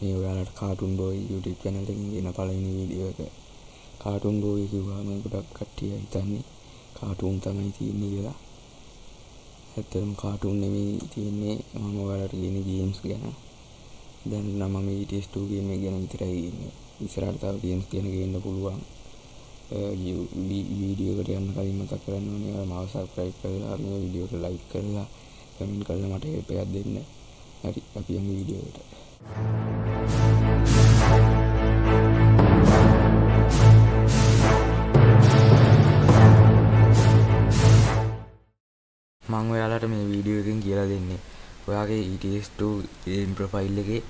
මේ ඔයාලට cartoon boy YouTube channel එකකින් එන පළවෙනි වීඩියෝ එක. කාටුන් බෝයි කිව්වම ගොඩක් කට්ටිය හිතන්නේ කාටුන් තමයි තියෙන්නේ කියලා. ඇත්තටම කාටුන් නෙමෙයි තියෙන්නේ. මම ඔයාලට කියන්නේ ගේම්ස් ගැන. දැන් නම් මම ETS2 ගේම් එක ගැන විතරයි කියන්නේ. ඉස්සරහට තව ගේම්ස් ගැන ගේන්න පුළුවන්. වීඩියෝ එකට යන්න කලින් මතක් කරන්න ඕනේ ඔයාලා මාව subscribe කරලා මේ වීඩියෝ එක like කරලා කමෙන්ට් කරලා මට help එකක් දෙන්න. හරි අපි යමු වීඩියෝ එකට. මම ඔයාලට මේ වීඩියෝ එකෙන් කියලා දෙන්නේ ඔයාගේ ETS2 game profile එකේ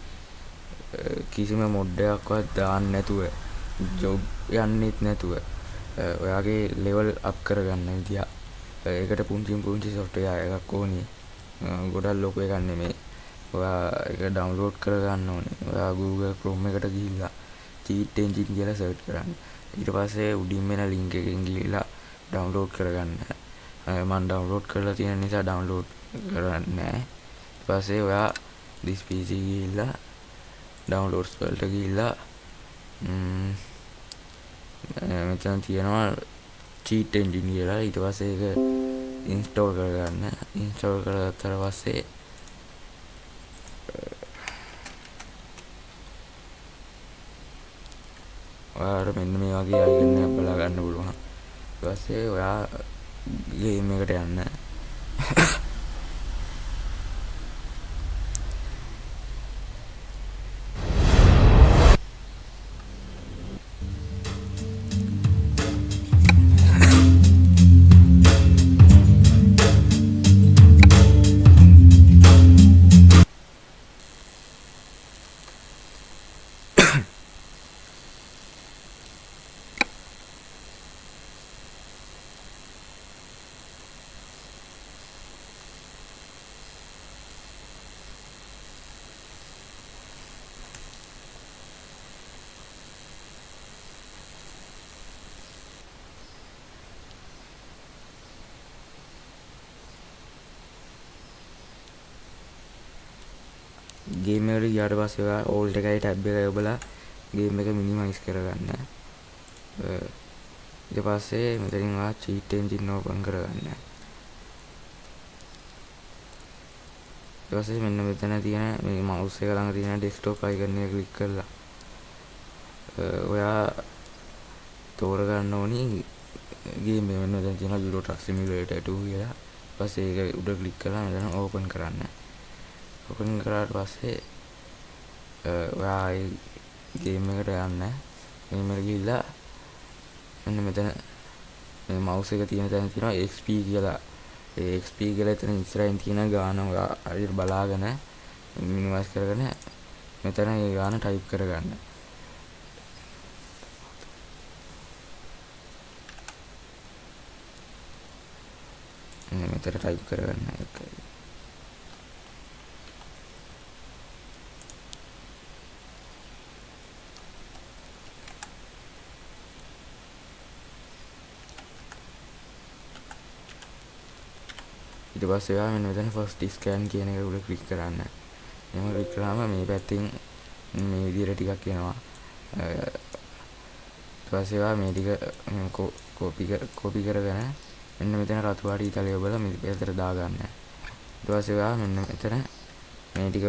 කිසිම මොඩ් එකක්වත් දාන්න නැතුව ජොබ් යන්නෙත් නැතුව ඔයාගේ level up කරගන්න විදිය. ඒකට පුංචි software එකක් ඕනේ. ගොඩක් ලොකු එකක් නෙමෙයි. ඔයා ඒක download කරගන්න ඕනේ. ඔයා Google Chrome එකට ගිහිල්ලා cheat engine කියලා search කරන්න. ඊට පස්සේ උඩින් එන link එකෙන් ගිහිල්ලා download කරගන්න. මම download කරලා තියෙන නිසා download කරන්නේ නැහැ. ඊට පස්සේ ඔයා this PC ගිහිල්ලා downloads වලට ගිහිල්ලා මෙතන තියෙනවා cheat engine කියලා. ඊට පස්සේ ඒක install කරගන්න. install කරගත්තට පස්සේ ඔයාලට මෙන්න මේ වගේ icon එකක් බලා ගන්න පුළුවන්. ඊට පස්සේ ඔයා game එකට යන්න. game එකට ගියාට පස්සේ ඔයා alt එකයි tab එකයි ඔබලා game එක minimize කරගන්න. ඊට පස්සේ මෙතනින් ඔයා cheat engine open කරගන්න. ඊට පස්සේ මෙන්න මෙතන තියෙන මේ mouse එක ළඟ තියෙන desktop icon එක click කරලා ඔයා තෝරගන්න ඕනි game එක. මෙන්න මෙතන තියෙන Euro Truck Simulator 2 කියලා. ඊට පස්සේ ඒක උඩ click කරලා මෙතන open කරන්න. open කරාට පස්සේ ඔයා game එකට යන්න. game එකට ගිහිල්ලා මෙන්න මෙතන මේ mouse එක තියෙන තැන තියෙනවා XP කියලා. ඒ XP කියලා එතන ඉස්සරහින් තියෙන ගාන ඔයා හරියට බලාගෙන minimize කරගෙන මෙතන ඒ ගාන type කරගන්න. මෙතන type කරගන්න එක. ඊට පස්සේ ඔයා මෙන්න මෙතන first scan කියන එක උඩ ක්ලික් කරන්න. එහෙම ක්ලික් කරාම මේ පැත්තෙන් මේ විදිහට ටිකක් එනවා. ඊට පස්සේ ඔයා මේ ටික copy කරගෙන මෙන්න මෙතන රතු පාට ඉතලය ඔබලා මේ පැත්තට දාගන්න. ඊට පස්සේ ඔයා මෙන්න මෙතන මේ ටික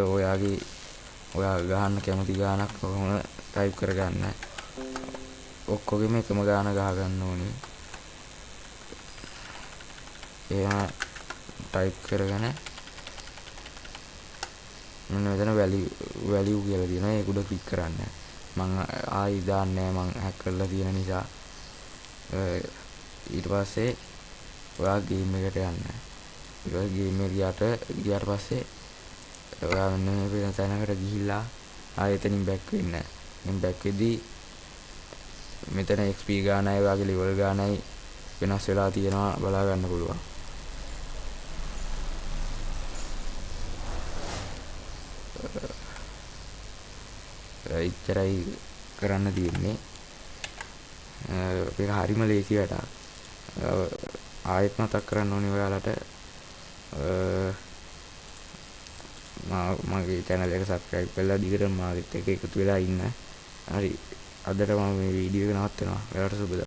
ඔයා ගහන්න කැමති ගානක් කොහොම type කරගන්න. ඔක්කොගෙම එකම ගාන ගහ ගන්න ඕනේ. එහෙම type කරගෙන මෙන්න මෙතන value කියලා තියෙනවා. ඒක උඩ click කරන්න. මම ආයි දාන්නේ නැහැ. මම hack කරලා තියෙන නිසා. ඊට පස්සේ ඔයා game එකට යන්න. ඊට පස්සේ game එකට ගියාට පස්සේ ඔයා මෙන්න මේ වෙන තැනකට ගිහිල්ලා ආයෙ එතනින් back වෙන්න. දැන් back වෙද්දී මෙතන XP ගානයි ඔයාගේ level ගානයි වෙනස් වෙලා තියෙනවා බලා ගන්න පුළුවන්. ඉච්චරයි කරන්න තියෙන්නේ. ඒක හරිම ලේසි වැඩක්. ආයෙත් මතක් කරන්න ඕනේ ඔයාලට මගේ channel එක subscribe කරලා දිගටම මාත් එක්ක එකතු වෙලා ඉන්න. හරි. අදට මම මේ වීඩියෝ එක නවත්වනවා. ඔයාලට සුබ දවසක්.